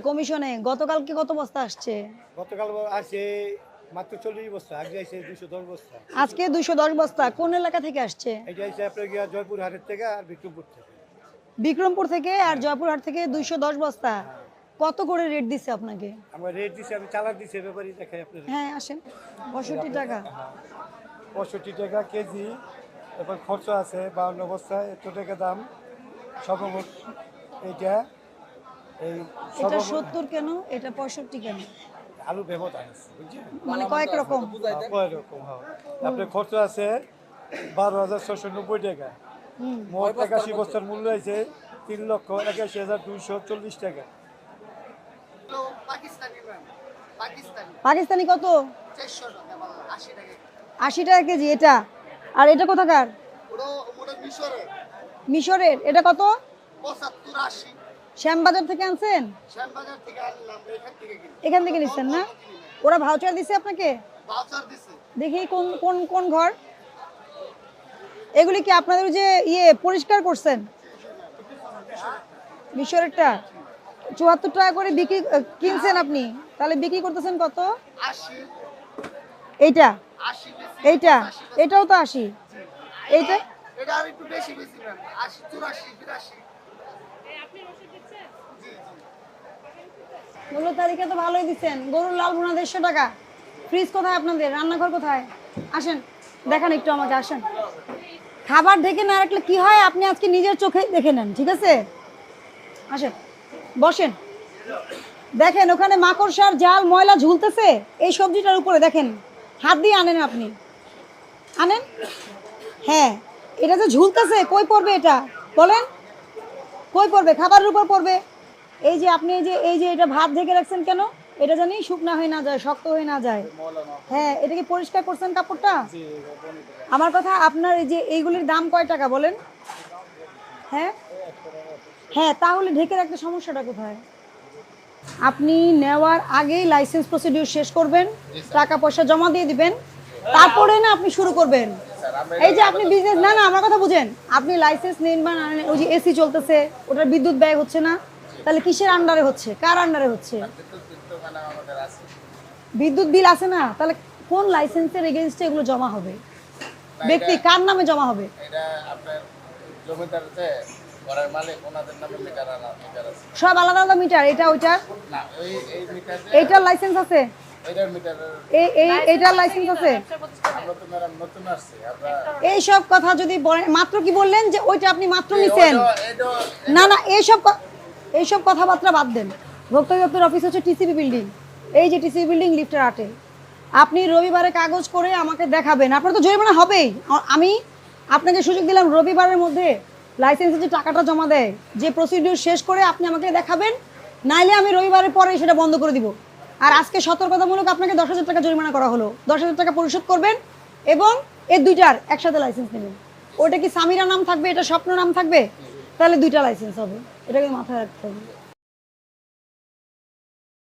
কমিশনে গতকালকে কত বস্তা আসছে? গতকাল আসে মাত্র 40 বস্তা, আগে আসে 210 বস্তা। আজকে 210 বস্তা। কোন এলাকা থেকে আসছে? এটা হচ্ছে আপনার গিয়া জয়পুরহাটের থেকে আর বিক্রমপুর থেকে। বিক্রমপুর থেকে আর জয়পুরহাট থেকে 210 বস্তা। কত করে রেট দিছে আপনাকে? আমরা রেট দিছি, আমি চালান দিছি, ব্যাপারই দেখাই আপনাদের। হ্যাঁ আসেন। 65 টাকা। 65 টাকা কেজি। এরপর খরচ আছে 52 বস্তা, এত টাকা দাম সর্বমোট। এইটা এই এটা 70 কেন? এটা 65 কেন? আলু ব্যবধান আছে, বুঝছেন? মানে কয়েক রকম। কয় রকম, হ্যাঁ। আপনার খরচ আছে 12,690 টাকা। মোট 81 বস্তার মূল্য হয়েছে 3,81,240 টাকা। পাকিস্তানি কত? 80 টাকা কেজি এটা। আর এটা কোথাকার? মিশরের। এটা কত? 75-80। শ্যামবাজার থেকে আনছেন? শ্যামবাজার থেকে আনলাম, এখান থেকে নিচ্ছেন না? ওরা ভাউচার দিছে আপনাকে? ভাউচার দিছে। দেখি কোন কোন কোন ঘর এগুলি কি আপনাদের যে পরিষ্কার করছেন? মিশরেরটা 74 টাকা করে বিক্রি কিনছেন আপনি, তাহলে বিক্রি করতেছেন কত? 80। এইটা 80 এইটা এটাও তো 80। এইটা এটা আর একটু বেশি বেশি ম্যাম, 80 84 82। মূল্য তালিকা তো ভালোই দিচ্ছেন। গরুর লাল ভুনা 150 টাকা। ফ্রিজ কোথায় আপনাদের? রান্নাঘর কোথায়? আসেন দেখান একটু আমাকে, আসেন। খাবার দেখে না রাখলে কি হয়, আপনি আজকে নিজের চোখে দেখে নেন, ঠিক আছে? আসেন বসেন। দেখেন ওখানে মাকড়সার জাল ময়লা ঝুলতেছে এই সবজিটার উপরে, দেখেন। হাত দিয়ে আনেন, আপনি আনেন। হ্যাঁ, এটা যে ঝুলতেছে, কই পড়বে এটা বলেন? কই পড়বে? খাবারের উপর পড়বে। এই যে আপনি এই যে এটা ভাত ঢেকে রাখছেন কেন? এটা জানি শুকনা হয়ে না যায়, শক্ত হয়ে না যায়। হ্যাঁ, এটা কি পরিষ্কার করছেন কাপড়টা? আমার কথা, আপনার এই যে এইগুলির দাম কয় টাকা বলেন? হ্যাঁ হ্যাঁ, তাহলে ঢেকে রাখতে সমস্যাটা কোথায়? আপনি নেওয়ার আগেই লাইসেন্স প্রসিডিউর শেষ করবেন, টাকা পয়সা জমা দিয়ে দিবেন, তারপরে না আপনি শুরু করবেন। এই যে আপনি বিজনেস, না না আমার কথা বুঝেন, আপনি লাইসেন্স নিন বা ওই যে এসি চলতেছে, ওটার বিদ্যুৎ ব্যয় হচ্ছে না, তাহলে কিসের আন্ডারে হচ্ছে? কার আন্ডারে হচ্ছে? বিদ্যুৎ বিল আছে না, তাহলে কোন লাইসেন্সের এগেইনস্টে এগুলো জমা হবে? ব্যক্তি কার নামে জমা হবে? এটা আপনার জমিদার যে ঘরের মালিক, ওনাদের নামে মিটার আছে। সব আলাদা আলাদা মিটার? এটা ওইটার? না, এই মিটার, এইটার লাইসেন্স আছে? এটার মিটার, এইটার লাইসেন্স আছে? আমরা তো ম্যাডাম নতুন আসছি, আমরা এই সব কথা যদি বলেন, মাত্র কি বললেন যে ওইটা আপনি মাত্র নিছেন? না না, এইসব কথাবার্তা বাদ দেন। ভোক্তা দপ্তর অফিস হচ্ছে টিসিবি বিল্ডিং। এই যে টিসিবি বিল্ডিং, লিফটের 8-এ। আপনি রবিবারে কাগজ করে আমাকে দেখাবেন, আপনার তো জরিমানা হবেই। আমি আপনাকে সুযোগ দিলাম রবিবারের মধ্যে লাইসেন্সের যে টাকাটা জমা দেয়, যে প্রসিডিউর শেষ করে আপনি আমাকে দেখাবেন, নাইলে আমি রবিবারের পরে সেটা বন্ধ করে দিব। আর আজকে সতর্কতামূলক আপনাকে 10,000 টাকা জরিমানা করা হলো। 10,000 টাকা পরিশোধ করবেন এবং এই দুইটার একসাথে লাইসেন্স নেবেন। ওটা কি সামিরা নাম থাকবে, এটা স্বপ্ন নাম থাকবে? তাহলে দুইটা লাইসেন্স হবে, এটা কিন্তু মাথায় রাখতে হবে।